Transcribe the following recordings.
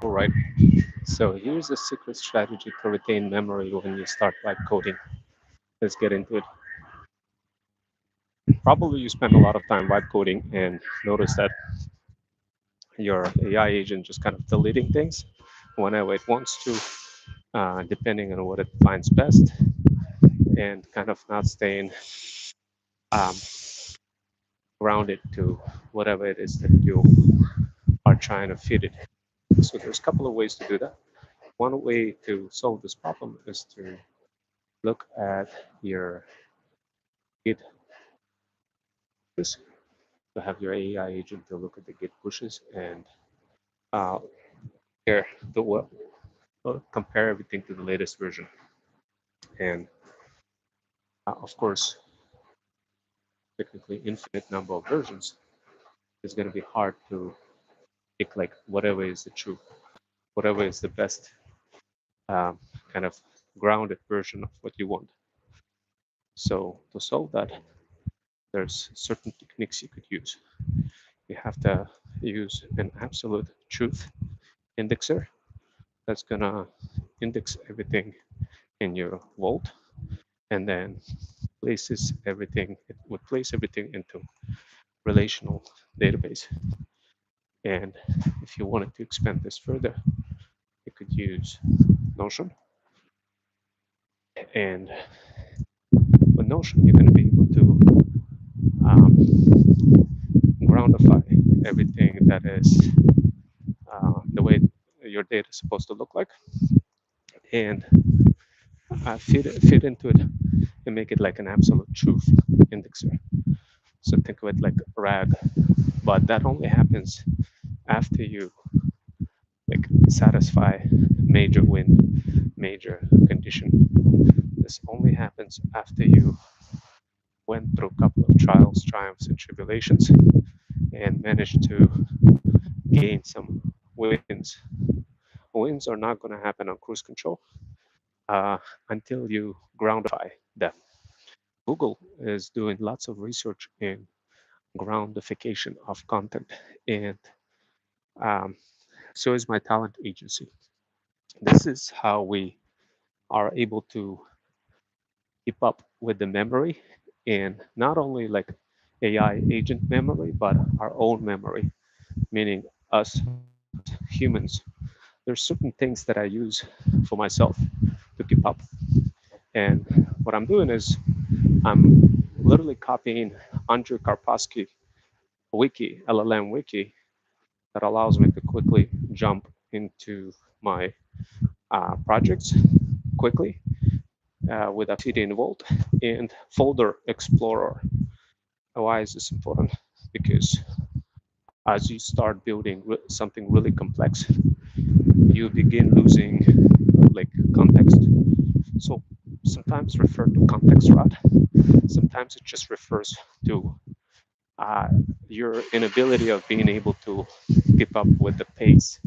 All right. So here's a secret strategy to retain memory when you start vibe coding. Let's get into it. Probably you spend a lot of time vibe coding and notice that your AI agent just kind of deleting things whenever it wants to, depending on what it finds best, and kind of not staying um, grounded to whatever it is that you are trying to feed it. So there's a couple of ways to do that. One way to solve this problem is to look at your Git pushes, to have your AI agent to look at the Git pushes and uh, compare compare everything to the latest version. And of course, technically infinite number of versions is going to be hard to pick like whatever is the truth, whatever is the best um, kind of grounded version of what you want. So to solve that, there's certain techniques you could use. You have to use an absolute truth indexer that's gonna index everything in your vault and then places everything, it would place everything into relational database. And if you wanted to expand this further, you could use Notion. And with Notion, you're going to be able to um, groundify everything that is the way your data is supposed to look like, and fit into it and make it like an absolute truth indexer. So think of it like RAG, but that only happens after you like satisfy major win, major condition. This only happens after you went through a couple of trials, triumphs, and tribulations and managed to gain some wins. Wins are not going to happen on cruise control uh, until you groundify them. Google is doing lots of research in groundification of content, and um, so is my talent agency. This is how we are able to keep up with the memory, and not only like AI agent memory, but our own memory, meaning us humans. There's certain things that I use for myself to keep up. And what I'm doing is I'm literally copying Andrew Karpowski wiki, LLM wiki, that allows me to quickly jump into my projects quickly without feeding Vault and Folder Explorer. Why is this important? Because as you start building something really complex, you begin losing like context. So sometimes refer to context route. Sometimes it just refers to uh, your inability of being able to keep up with the pace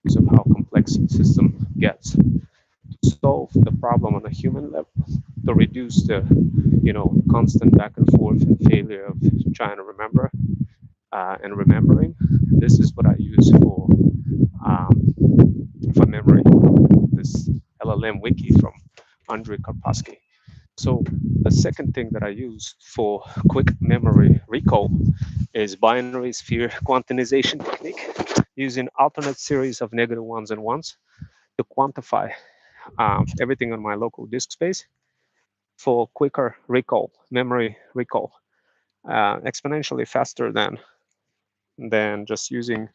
because of how complex the system gets. To solve the problem on a human level, to reduce the constant back and forth and failure of trying to remember and remembering. This is what I use um, for memory. This LLM wiki from Andrei Karpowski. So the second thing that I use for quick memory recall is binary sphere quantization technique, using alternate series of negative ones and ones to quantify everything on my local disk space for quicker recall, memory recall, exponentially faster than just using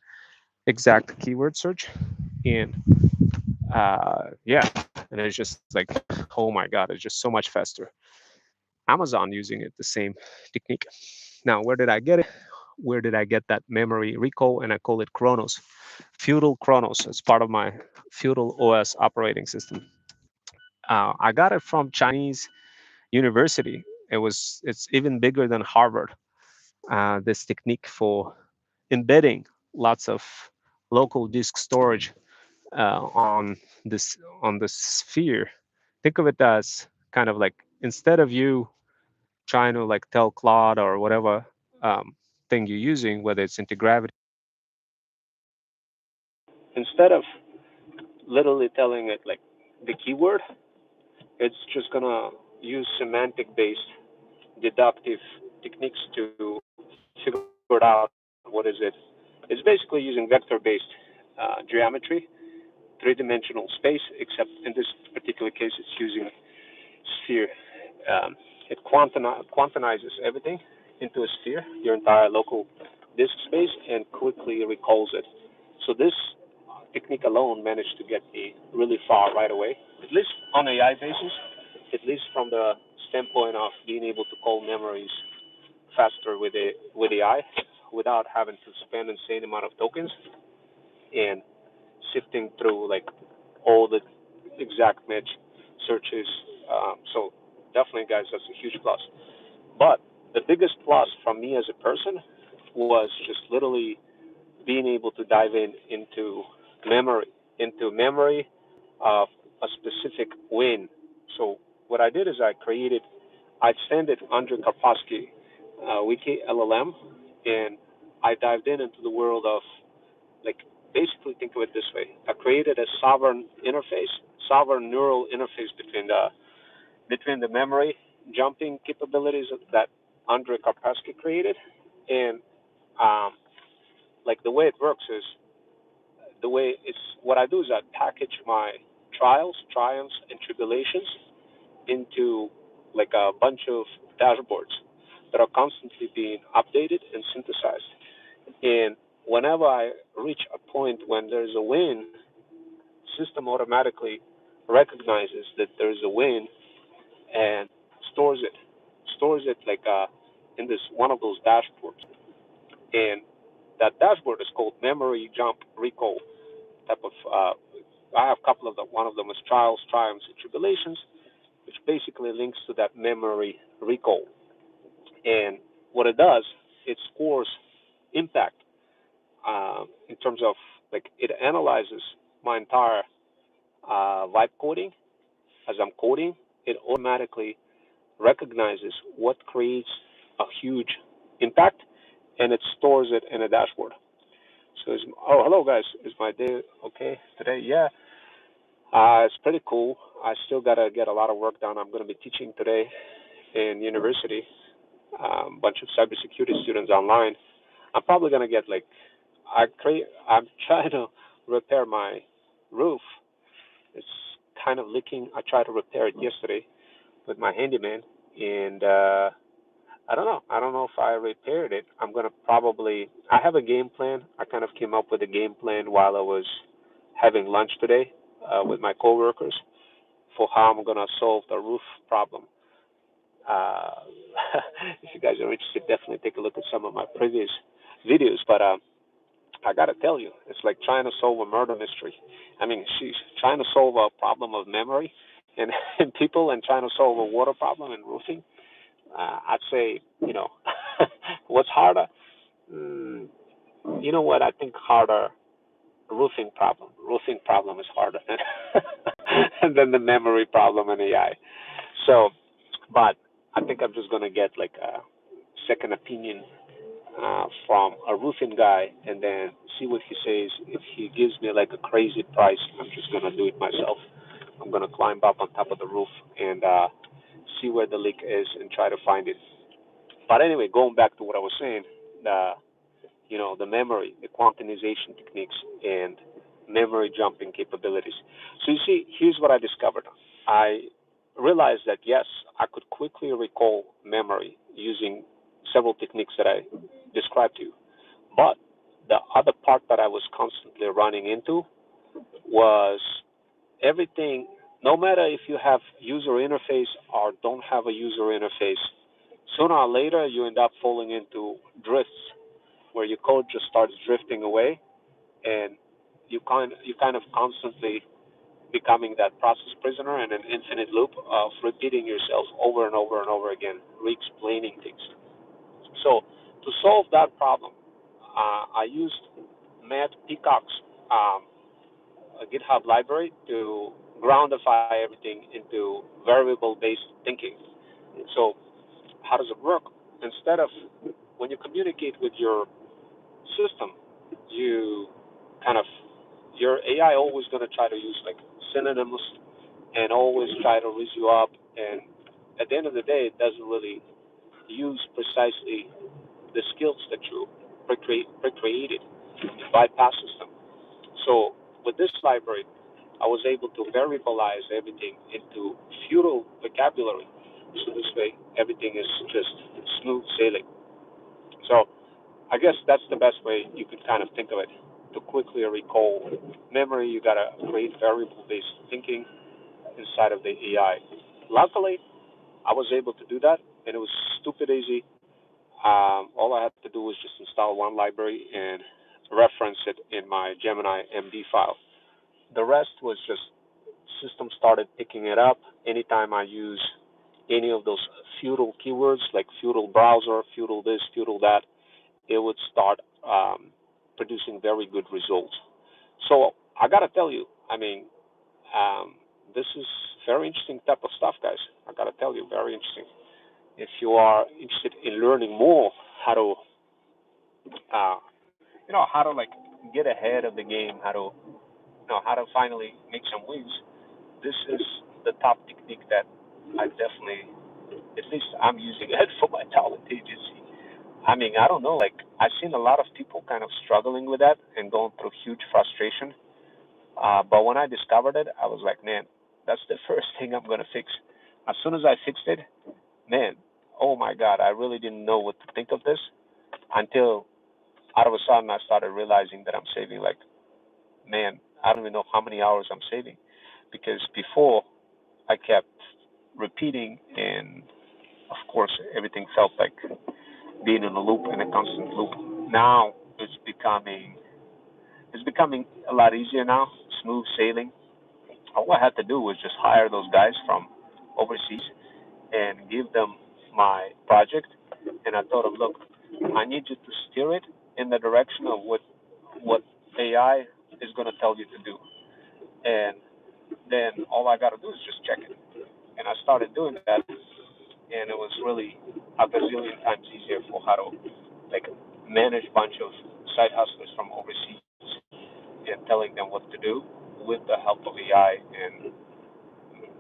exact keyword search. And yeah, and it's just like, oh my god, it's just so much faster. Amazon using it the same technique. Now, where did I get it? Where did I get that memory recall? And I call it Chronos, Feudal Chronos. It's part of my Feudal OS operating system. I got it from Chinese university. It's even bigger than Harvard. This technique for embedding lots of local disk storage on the sphere. Think of it as kind of like, instead of you trying to like tell Claude or whatever thing you're using, whether it's anti-gravity instead of literally telling it like the keyword, it's just gonna use semantic based deductive techniques to figure out what is it. It's basically using vector based geometry, three-dimensional space, except in this particular case, it's using sphere. It quantizes everything into a sphere, your entire local disk space, and quickly recalls it. So this technique alone managed to get me really far right away, at least on AI basis, at least from the standpoint of being able to call memories faster with AI without having to spend insane amount of tokens and sifting through like all the exact match searches. So definitely, guys, that's a huge plus. But the biggest plus from me as a person was just literally being able to dive memory, into memory of a specific win. So what I did is I extended Andrej Karpathy Wiki LLM, and I dived into the world of like basically think of it this way: I created a sovereign neural interface between the memory jumping capabilities that Andrej Karpathy created, and um, like the way it works is the way it's what I do is I package my trials, triumphs, and tribulations into like a bunch of dashboards that are constantly being updated and synthesized. And whenever I reach a point when there's a win, system automatically recognizes that there's a win and stores it, like in this one of those dashboards. And that dashboard is called memory jump recall type of. I have a couple of them. One of them is trials, triumphs, and tribulations, which basically links to that memory recall. And what it does, it scores impact in terms of like it analyzes my entire vibe coding as I'm coding. It automatically recognizes what creates a huge impact, and it stores it in a dashboard. So, hello guys, is my day okay today? Yeah, it's pretty cool. I still gotta get a lot of work done. I'm gonna be teaching today in university, a bunch of cybersecurity students online. I'm probably gonna get like I'm trying to repair my roof. It's kind of leaking. I tried to repair it yesterday with my handyman, and I don't know. I don't know if I repaired it. I'm gonna probably. I have a game plan. I kind of came up with a game plan while I was having lunch today with my coworkers for how I'm gonna solve the roof problem. Uh, if you guys are interested, definitely take a look at some of my previous videos. But I gotta tell you, it's like trying to solve a murder mystery. I mean, she's trying to solve a problem of memory and, and people, and trying to solve a water problem and roofing. I'd say, what's harder? Mm, you know what? I think harder roofing problem. Roofing problem is harder than, than the memory problem in AI. So, but I think I'm just gonna get like a second opinion from a roofing guy, and then see what he says. If he gives me like a crazy price, I'm just gonna do it myself. I'm gonna climb up on top of the roof and see where the leak is and try to find it. But anyway, going back to what I was saying, the the memory, the quantization techniques, and memory jumping capabilities. So you see, here's what I discovered. I realized that yes, I could quickly recall memory using several techniques that I described to you. But the other part that I was constantly running into was everything, no matter if you have user interface or don't have a user interface, sooner or later you end up falling into drifts where your code just starts drifting away, and you kind of constantly becoming that process prisoner in an infinite loop of repeating yourself over and over and over again, re-explaining things. So to solve that problem, I used Matt Peacock's um, GitHub library to groundify everything into variable-based thinking. So how does it work? Instead of when you communicate with your system, you kind of your AI always going to try to use like synonyms and always try to raise you up. And at the end of the day, it doesn't really use precisely the skills that you pre-created. It bypasses them. So with this library, I was able to variabilize everything into feudal vocabulary. So this way, everything is just smooth sailing. So I guess that's the best way you could kind of think of it. To quickly recall memory, you gotta create variable-based thinking inside of the AI. Luckily, I was able to do that, and it was stupid easy. All I had to do was just install one library and reference it in my Gemini MD file. The rest was just system started picking it up anytime I use any of those feudal keywords like feudal browser, feudal this, feudal that. It would start producing very good results. So I gotta tell you, I mean, this is very interesting type of stuff, guys. I gotta tell you, very interesting. If you are interested in learning more how to, uh, how to like get ahead of the game, how to finally make some wins, this is the top technique that I definitely, at least I'm using it for my talent agency. I mean, I don't know, like I've seen a lot of people kind of struggling with that and going through huge frustration. But when I discovered it, I was like, man, that's the first thing I'm gonna fix. As soon as I fixed it, man, oh my God, I really didn't know what to think of this until out of a sudden I started realizing that I'm saving like, man, I don't even know how many hours I'm saving because before I kept repeating and of course everything felt like being in a loop, in a constant loop. Now it's becoming a lot easier now, smooth sailing. All I had to do was just hire those guys from overseas and give them my project. And I told them, look, I need you to steer it in the direction of what AI is going to tell you to do. And then all I got to do is just check it. And I started doing that, and it was really a gazillion times easier for how to like manage a bunch of side hustlers from overseas and telling them what to do with the help of AI. And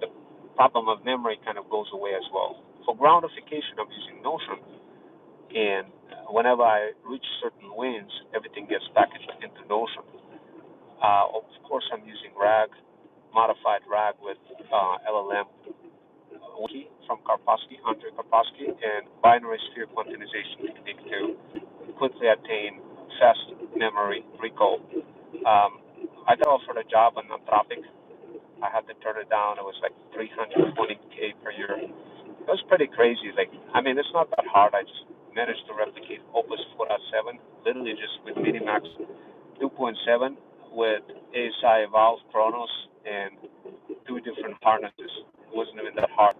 the problem of memory kind of goes away as well. For groundification, I'm using Notion, and whenever I reach certain wins, everything gets packaged into Notion. Of course, I'm using RAG, modified RAG with LLM Wiki from Karpowski, Andrei Karpowski, and binary sphere quantization technique to quickly attain fast memory recall. Um, I got offered a job on Anthropic. I had to turn it down. It was like 320K per year. It was pretty crazy. Like, I mean, it's not that hard. I just managed to replicate Opus 4.7, literally just with Minimax 2.7 with ASI Evolve Chronos and two different harnesses. It wasn't even that hard.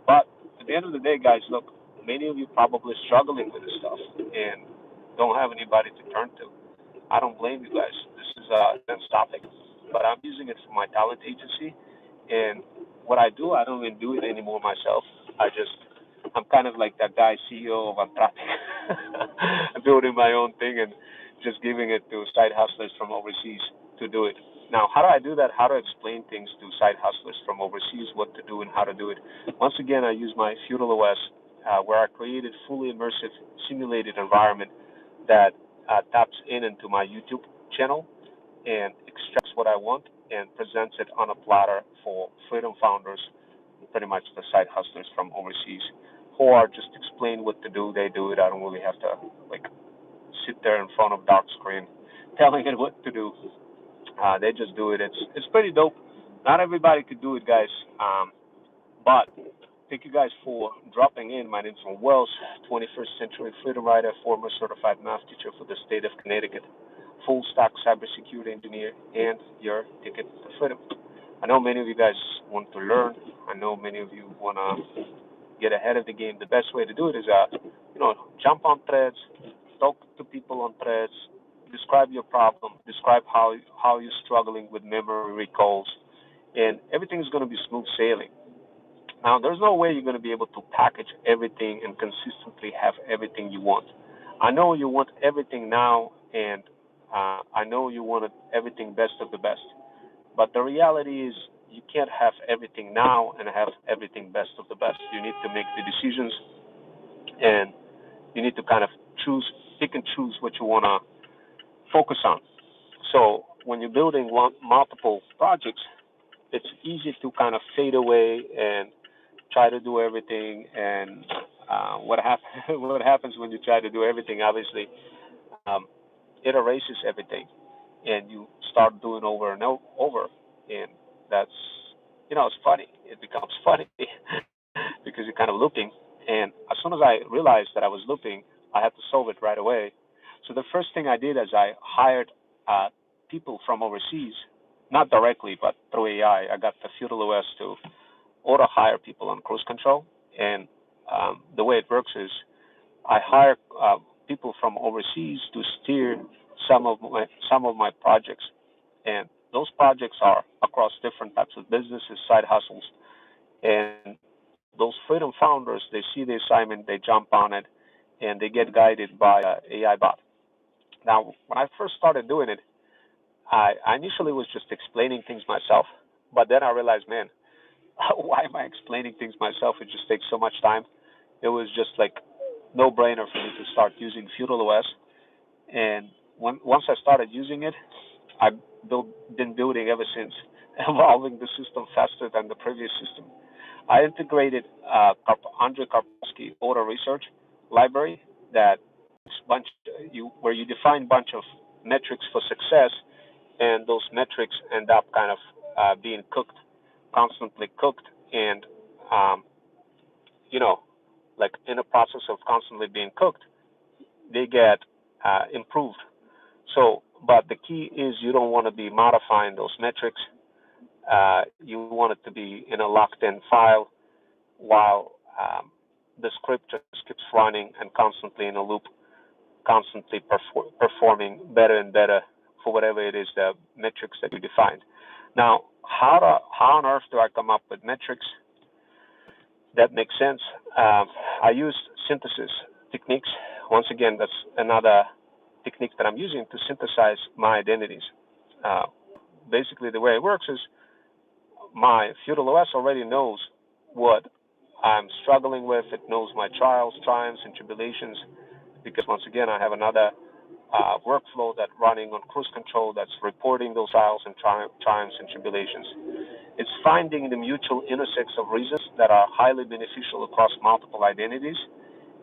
But at the end of the day, guys, look, many of you probably struggling with this stuff and don't have anybody to turn to. I don't blame you guys. This is a dense topic, but I'm using it for my talent agency. And what I do, I don't even do it anymore myself. I'm kind of like that guy, CEO of Anthropic, building my own thing and just giving it to side hustlers from overseas to do it. Now, how do I do that? How to explain things to side hustlers from overseas, what to do and how to do it. Once again, I use my Feudal OS, where I created fully immersive simulated environment that taps in into my YouTube channel and extracts what I want and presents it on a platter for freedom founders, pretty much the side hustlers from overseas, who are just explain what to do. They do it. I don't really have to like sit there in front of dark screen telling it what to do. They just do it. It's pretty dope. Not everybody could do it, guys. But thank you guys for dropping in. My name's Ron Wells, 21st century freedom writer, former certified math teacher for the state of Connecticut, full stack cybersecurity engineer, and your ticket to freedom. I know many of you guys want to learn. I know many of you want to get ahead of the game. The best way to do it is, jump on threads, talk to people on threads, describe your problem, describe how you're struggling with memory recalls, and everything is going to be smooth sailing. Now, there's no way you're going to be able to package everything and consistently have everything you want. I know you want everything now, and I know you wanted everything best of the best, but the reality is you can't have everything now and have everything best of the best. You need to make the decisions, and you need to kind of pick and choose what you want to focus on. So when you're building multiple projects, it's easy to kind of fade away and try to do everything. And what happens when you try to do everything? Obviously, um, it erases everything, and you start doing over and over. And that's, it's funny. It becomes funny because you're kind of looping. And as soon as I realized that I was looping, I had to solve it right away. So the first thing I did is I hired uh, people from overseas, not directly, but through AI. I got the Feudal OS to auto hire people on cruise control. And the way it works is I hire people from overseas to steer some of my projects, and those projects are across different types of businesses, side hustles, and those freedom founders, they see the assignment, they jump on it, and they get guided by AI bot. Now, when I first started doing it, I initially was just explaining things myself, but then I realized, man, why am I explaining things myself? It just takes so much time. It was just like no brainer for me to start using Feudal OS. And once I started using it, I've been building ever since, evolving the system faster than the previous system. I integrated Andrei Karpowski auto research library that bunch where you define bunch of metrics for success, and those metrics end up kind of being cooked, constantly cooked, and um, you know, like in a process of constantly being cooked, they get improved. So, but the key is you don't want to be modifying those metrics. You want it to be in a locked-in file while the script just keeps running and constantly in a loop, constantly performing better and better for whatever it is the metrics that you defined. Now, how on earth do I come up with metrics that make sense? I use synthesis techniques. Once again, that's another technique that I'm using to synthesize my identities. Uh, Basically, the way it works is my Feudal OS already knows what I'm struggling with. It knows my trials, triumphs, and tribulations, because once again, I have another workflow that running on cruise control that's reporting those trials and triumphs and tribulations. It's finding the mutual intersects of reasons that are highly beneficial across multiple identities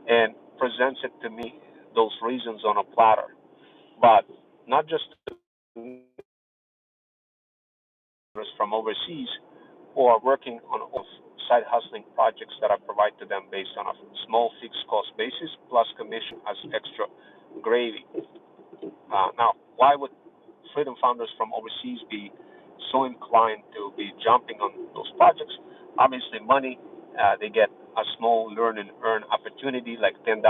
and presents it to me, those reasons on a platter. But not just from overseas who are working on side hustling projects that I provide to them based on a small fixed cost basis plus commission as extra gravy. Now, why would freedom founders from overseas be so inclined to be jumping on those projects? Obviously, money. They get a small learn and earn opportunity, like $10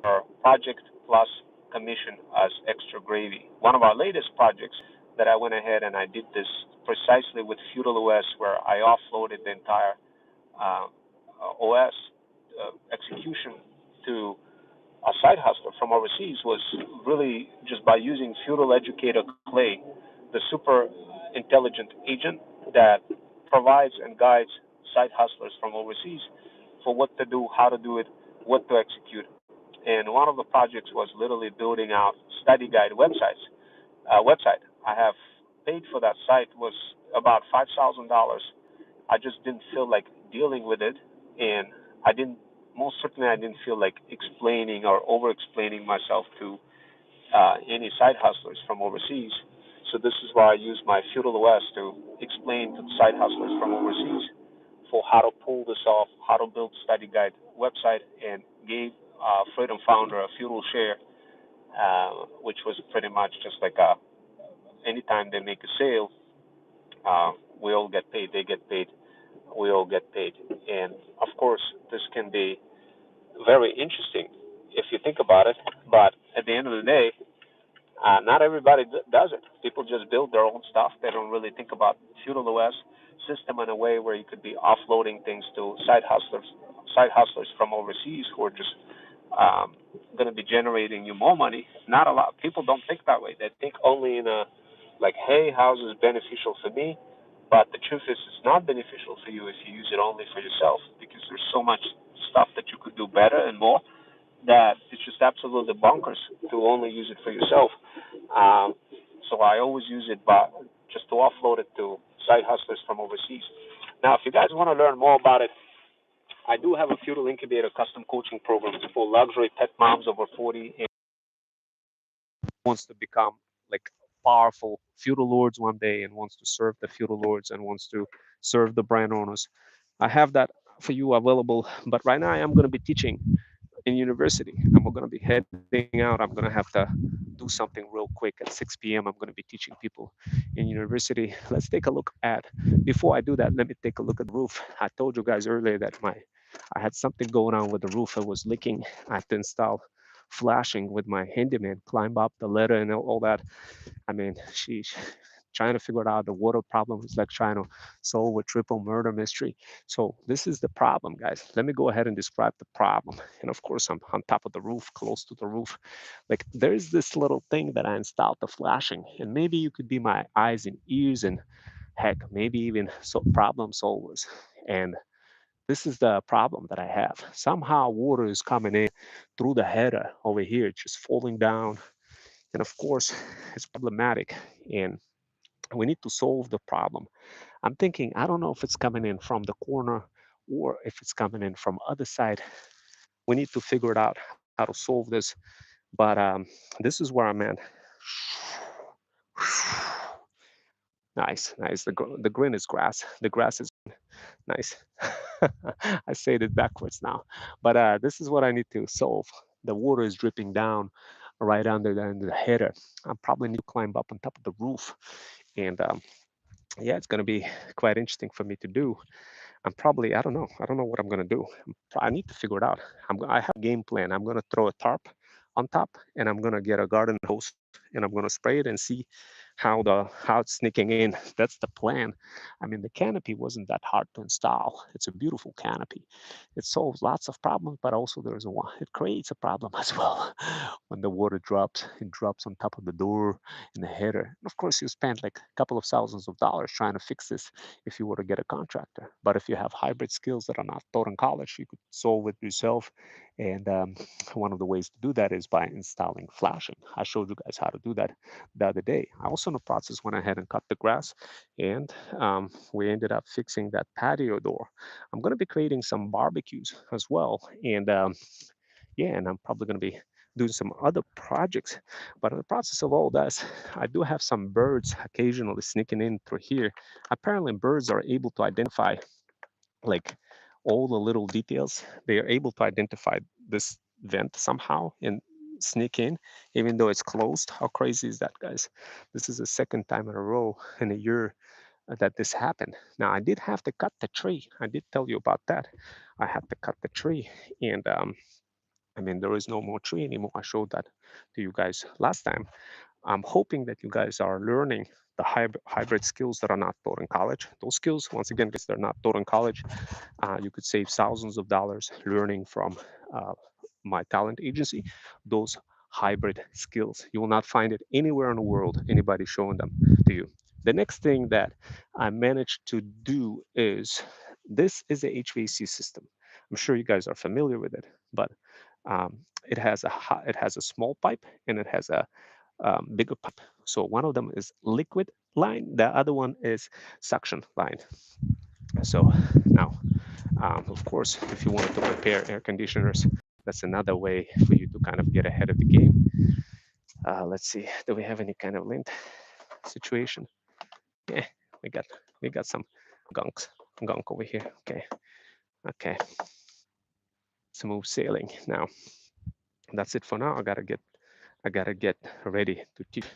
per project, plus commission as extra gravy. One of our latest projects that I went ahead and I did this precisely with Feudal OS, where I offloaded the entire uh, OS execution to a side hustler from overseas, was really just by using Feudal Educator Clay, the super intelligent agent that provides and guides side hustlers from overseas for what to do, how to do it, what to execute. And one of the projects was literally building out study guide website. I have paid for that site was about $5,000. I just didn't feel like dealing with it, and I didn't. Most certainly, I didn't feel like explaining or over-explaining myself to any side hustlers from overseas. So this is why I use my Feudal OS to explain to the side hustlers from overseas for how to pull this off, how to build study guide website, and gave Freedom Founder a Feudal share, which was pretty much just like anytime they make a sale, we all get paid. They get paid. We all get paid. And of course, this can be very interesting if you think about it. But at the end of the day, not everybody does it. People just build their own stuff. They don't really think about Feudal OS system in a way where you could be offloading things to side hustlers from overseas who are just going to be generating you more money. Not a lot. People don't think that way. They think only in a like, hey, how's this beneficial for me? But the truth is, it's not beneficial for you if you use it only for yourself because there's so much stuff that you could do better and more that it's just absolutely bonkers to only use it for yourself. Um, so I always use it, but just to offload it to side hustlers from overseas. Now, if you guys want to learn more about it, I do have a feudal incubator custom coaching program for luxury pet moms over 40 and wants to become like powerful feudal lords one day and wants to serve the feudal lords and wants to serve the brand owners. I have that for you available, but right now I am going to be teaching in university. I'm going to be heading out. I'm going to have to do something real quick at 6 p.m. I'm going to be teaching people in university. Let's take a look at, before I do that, let me take a look at the roof. I told you guys earlier that I had something going on with the roof. It was leaking. I have to install flashing with my handyman, climb up the ladder and all that. I mean, she's trying to figure out the water problem is like trying to solve a triple murder mystery. So this is the problem, guys. Let me go ahead and describe the problem. And of course, I'm on top of the roof, close to the roof. Like there's this little thing that I installed, the flashing, and maybe you could be my eyes and ears and heck, maybe even problem solvers. And this is the problem that I have. Somehow water is coming in through the header over here, just falling down. And of course, it's problematic. And we need to solve the problem. I'm thinking, I don't know if it's coming in from the corner or if it's coming in from other side. We need to figure it out how to solve this. But this is where I'm at. Nice, nice. The green is grass. The grass is nice. I said it backwards now. But this is what I need to solve. The water is dripping down right under the header. I probably need to climb up on top of the roof. And yeah, it's going to be quite interesting for me to do. I'm probably, I don't know what I'm going to do. I need to figure it out. I have a game plan. I'm going to throw a tarp on top and I'm going to get a garden hose and I'm going to spray it and see how it's sneaking in. That's the plan. I mean, the canopy wasn't that hard to install. It's a beautiful canopy. It solves lots of problems, but also there's a one. It creates a problem as well. When the water drops, it drops on top of the door in the header. And of course, you spend like a couple of thousands of dollars trying to fix this if you were to get a contractor. But if you have hybrid skills that are not taught in college, you could solve it yourself. And one of the ways to do that is by installing flashing. I showed you guys how to do that the other day. I also in the process went ahead and cut the grass, and we ended up fixing that patio door. I'm going to be creating some barbecues as well, and yeah, and I'm probably going to be doing some other projects. But in the process of all this, I do have some birds occasionally sneaking in through here. Apparently, birds are able to identify like all the little details. They are able to identify this vent somehow and sneak in, even though it's closed. How crazy is that, guys? This is the second time in a row in a year that this happened. Now, I did have to cut the tree. I did tell you about that. I had to cut the tree, and I mean, there is no more tree anymore. I showed that to you guys last time. I'm hoping that you guys are learning the hybrid skills that are not taught in college. Those skills, once again, because they're not taught in college, you could save thousands of dollars learning from uh, my talent agency. Those hybrid skills. You will not find it anywhere in the world, anybody showing them to you. The next thing that I managed to do is this is a HVAC system. I'm sure you guys are familiar with it, but it has a small pipe and it has a bigger pipe. So one of them is liquid line, the other one is suction line. So now, of course, if you wanted to repair air conditioners, that's another way for you to kind of get ahead of the game. Let's see, do we have any kind of lint situation? Yeah, we got we got some gunks gunk over here. Okay, okay, smooth sailing. Now that's it for now. I gotta get ready to teach.